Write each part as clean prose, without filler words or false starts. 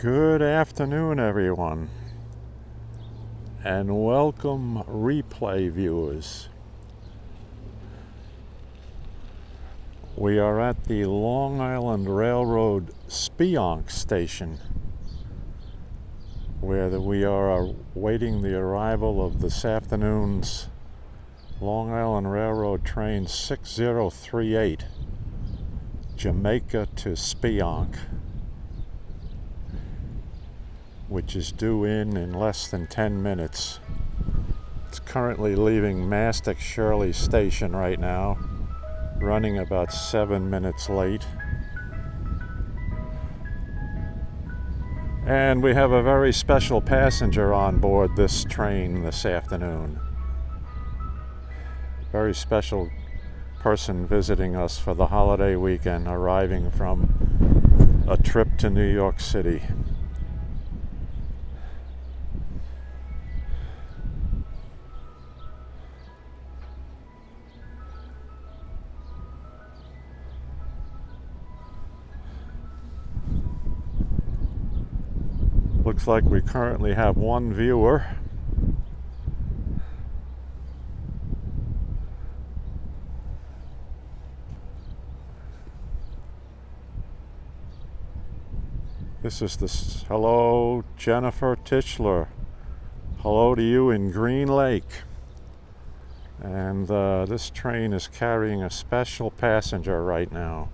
Good afternoon, everyone, and welcome replay viewers. We are at the Long Island Railroad Speonk station, where we are awaiting the arrival of this afternoon's Long Island Railroad train 6038, Jamaica to Speonk, which is due in less than 10 minutes. It's currently leaving Mastic Shirley Station right now, running about 7 minutes late. And we have a very special passenger on board this train this afternoon. Very special person visiting us for the holiday weekend, arriving from a trip to New York City. Looks like we currently have one viewer. This is the hello, Jennifer Tischler. Hello to you in Green Lake. And this train is carrying a special passenger right now.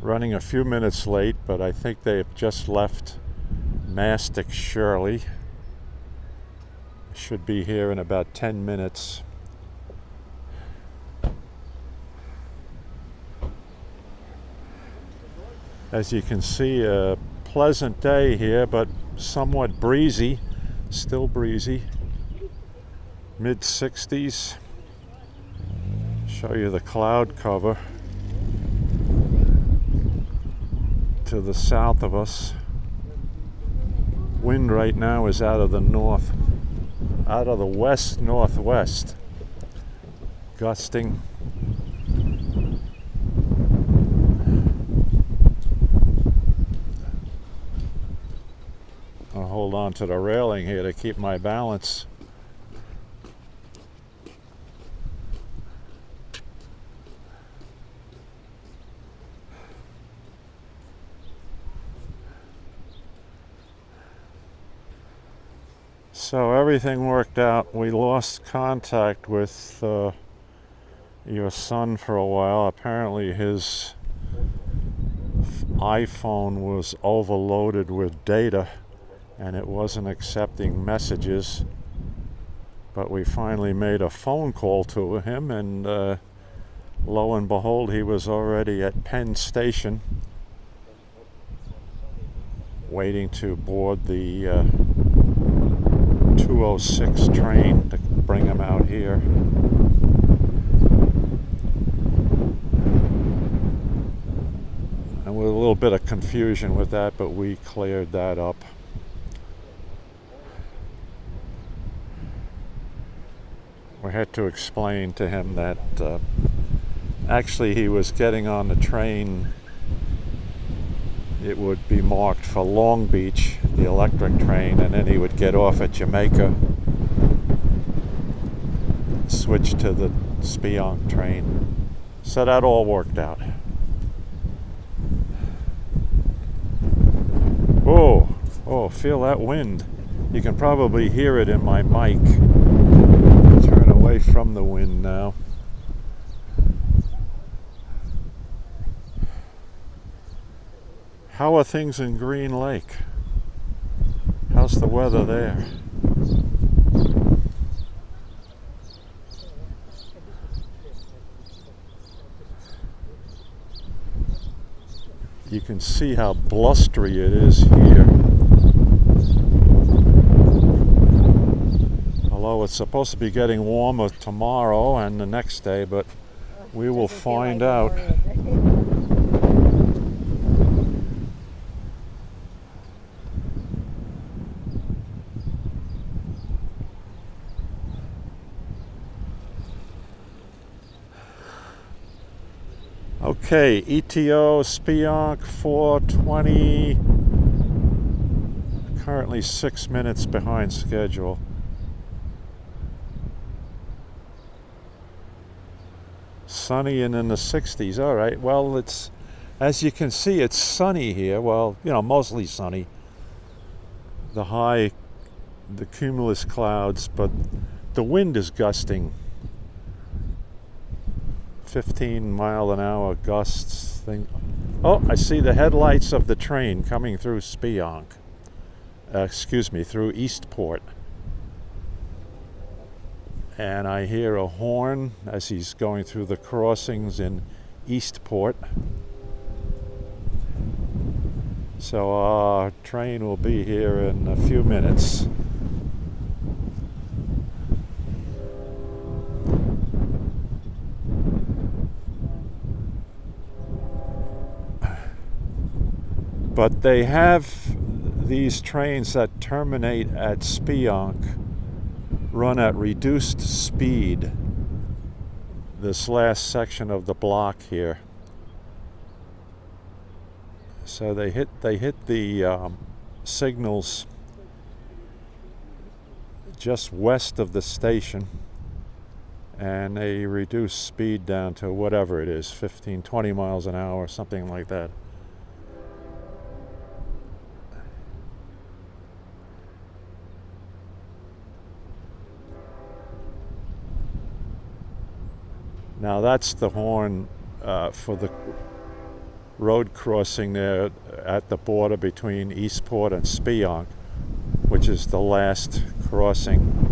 Running a few minutes late, but I think they've just left Mastic Shirley. Should be here in about 10 minutes. As you can see, a pleasant day here, but somewhat breezy, still breezy. Mid-60s. Show you the cloud cover to the south of us. Wind right now is out of the west-northwest, gusting. I'll hold on to the railing here to keep my balance. So everything worked out. We lost contact with your son for a while. Apparently his iPhone was overloaded with data and it wasn't accepting messages. But we finally made a phone call to him, and lo and behold, he was already at Penn Station waiting to board the 206 train to bring him out here. And with a little bit of confusion with that, but we cleared that up. We had to explain to him that actually he was getting on the train. It would be marked for Long Beach, the electric train, and then he would get off at Jamaica, switch to the Speonk train. So that all worked out. Oh, feel that wind. You can probably hear it in my mic. Turn away from the wind now. How are things in Green Lake? How's the weather there? You can see how blustery it is here. Although it's supposed to be getting warmer tomorrow and the next day, but we will find out. Okay, ETO Speonk 420 Currently 6 minutes behind schedule. Sunny and in the 60s. All right, well, it's, as you can see, it's sunny here. Well, you know, mostly sunny. The cumulus clouds, but the wind is gusting. 15-mile-an-hour gusts thing. Oh, I see the headlights of the train coming through Speonk. Through Eastport. And I hear a horn as he's going through the crossings in Eastport. So our train will be here in a few minutes. But they have these trains that terminate at Speonk run at reduced speed. This last section of the block here. So they hit the signals just west of the station, and they reduce speed down to whatever it is, 15, 20 miles an hour, something like that. Now that's the horn for the road crossing there at the border between Eastport and Speonk, which is the last crossing.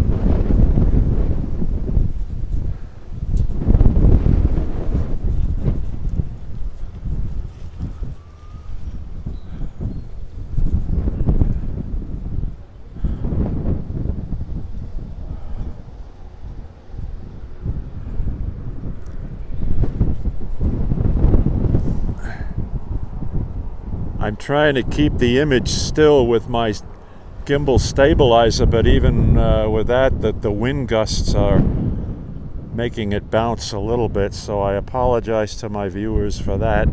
I'm trying to keep the image still with my gimbal stabilizer, but even with that, the wind gusts are making it bounce a little bit, so I apologize to my viewers for that.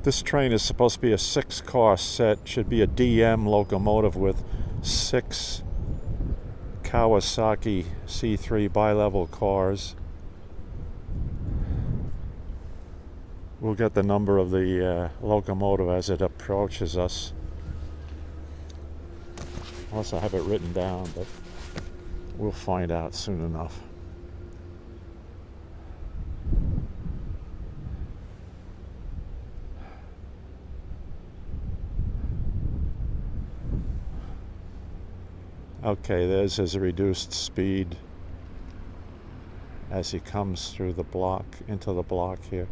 This train is supposed to be a 6-car set, should be a DM locomotive with 6 Kawasaki C3 bi-level cars. We'll get the number of the locomotive as it approaches us. Unless I have it written down, but we'll find out soon enough. Okay, there's his reduced speed as he comes through the block, into the block here.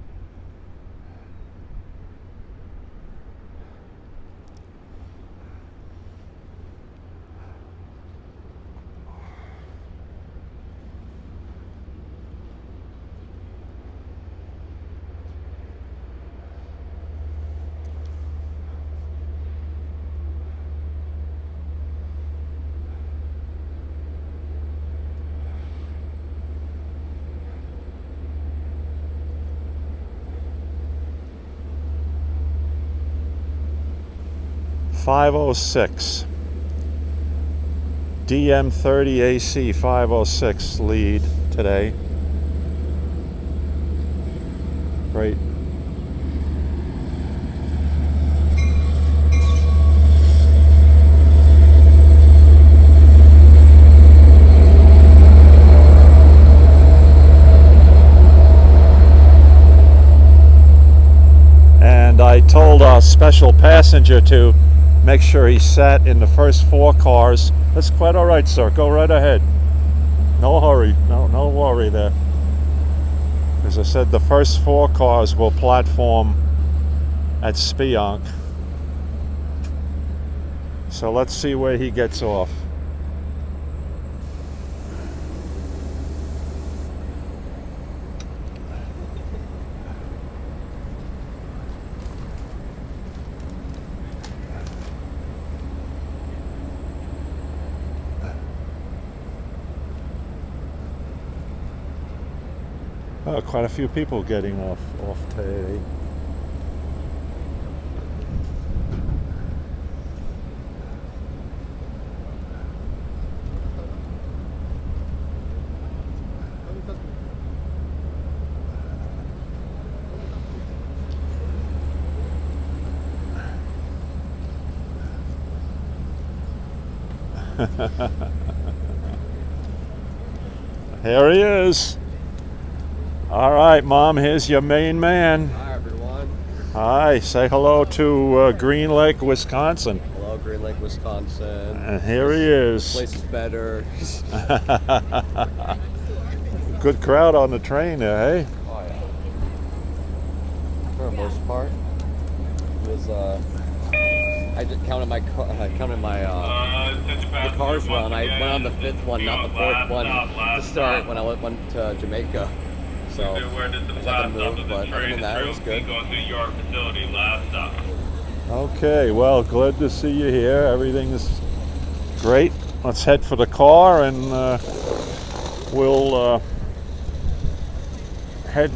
.506 DM30 AC 506 lead today. Great. And I told our special passenger to make sure he sat in the first 4 cars. That's quite all right, sir. Go right ahead. No hurry. No worry there. As I said, the first 4 cars will platform at Speonk. So let's see where he gets off. Quite a few people getting off today. Here he is. All right, Mom, here's your main man. Hi, everyone. Hi, say hello to Green Lake, Wisconsin. Hello, Green Lake, Wisconsin. And here he is. This place is better. Good crowd on the train there, hey? Oh, yeah. For the most part, it was, I just counted my the cars run. I went on the 5th one, not the 4th one, to start when I went to Jamaica. So I had to move, but other than that, it was good. Okay, well, glad to see you here. Everything is great. Let's head for the car, and we'll head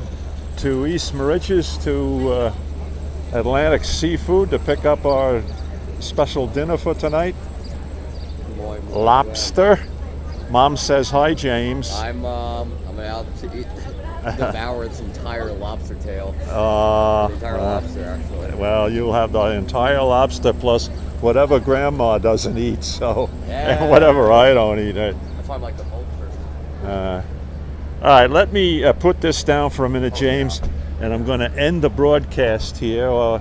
to East Moriches to Atlantic Seafood to pick up our special dinner for tonight. Lobster. Mom says hi, James. I'm out to eat, devour its entire lobster tail. The entire lobster, actually. Well, you'll have the entire lobster plus whatever Grandma doesn't eat, so Yeah. and whatever I don't eat. That's why I'm like the vulture. All right, let me put this down for a minute, James, and I'm going to end the broadcast here.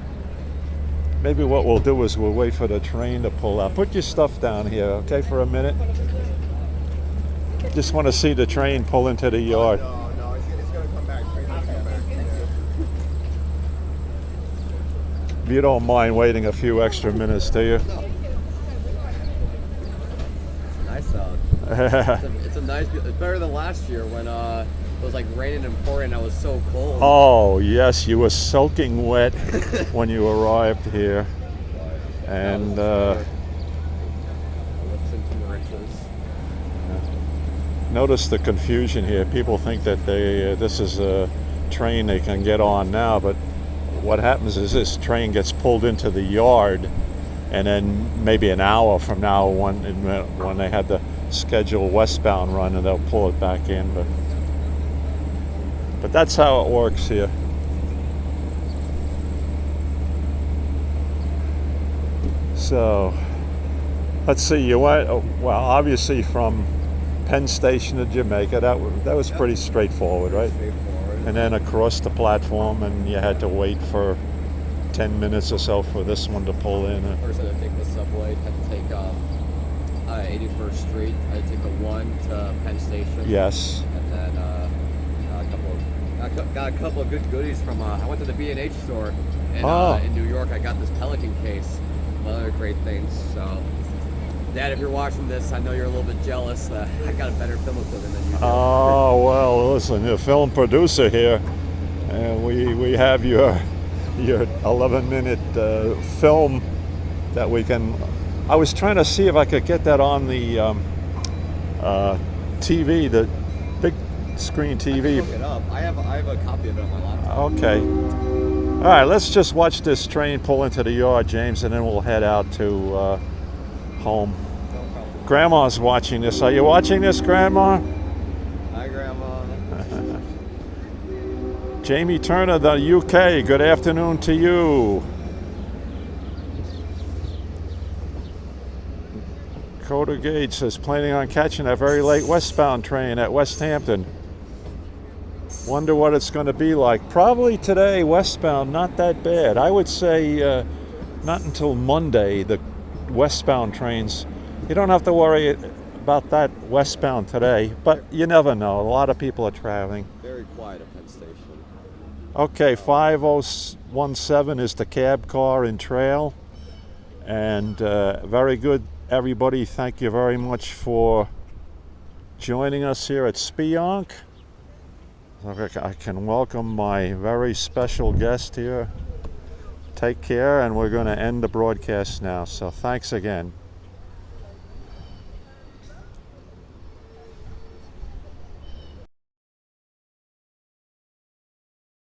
Maybe what we'll do is we'll wait for the train to pull out. Put your stuff down here, okay, for a minute. Just want to see the train pull into the yard. No, it's going to come back. Train's going to come back. You don't mind waiting a few extra minutes, do you? Nice out. It's a nice. It's better than last year when it was like raining and pouring. And I was so cold. Oh yes, you were soaking wet when you arrived here, and notice the confusion here. People think that this is a train they can get on now, but what happens is this train gets pulled into the yard, and then maybe an hour from now, when they had the scheduled westbound run, and they'll pull it back in. But that's how it works here. So let's see. You went well, obviously from Penn Station to Jamaica. That was pretty straightforward, right? Straightforward. And then across the platform, and you had to wait for 10 minutes or so for this one to pull in. First, I had to take the subway. Had to take 81st Street. I had to take the 1 to Penn Station. Yes. And then got a couple of good goodies from. I went to the B&H store in New York. I got this Pelican case. Other great things. So, Dad, if you're watching this, I know you're a little bit jealous that I got a better film equipment than you do. Oh well, listen, the film producer here, and we have your 11-minute film that we can. I was trying to see if I could get that on the TV, the big screen TV. I can look it up. I have a copy of it on my laptop. Okay. All right, let's just watch this train pull into the yard, James, and then we'll head out to home. No problem. Grandma's watching this. Are you watching this, Grandma? Hi, Grandma. Jamie Turner, the UK. Good afternoon to you. Coda Gage says, planning on catching a very late westbound train at West Hampton. Wonder what it's going to be like. Probably today, westbound, not that bad. I would say not until Monday, the westbound trains. You don't have to worry about that westbound today, but you never know. A lot of people are traveling. Very quiet at Penn Station. Okay, 5017 is the cab car in Trail. And very good, everybody. Thank you very much for joining us here at Speonk. I can welcome my very special guest here. Take care, and we're going to end the broadcast now. So thanks again.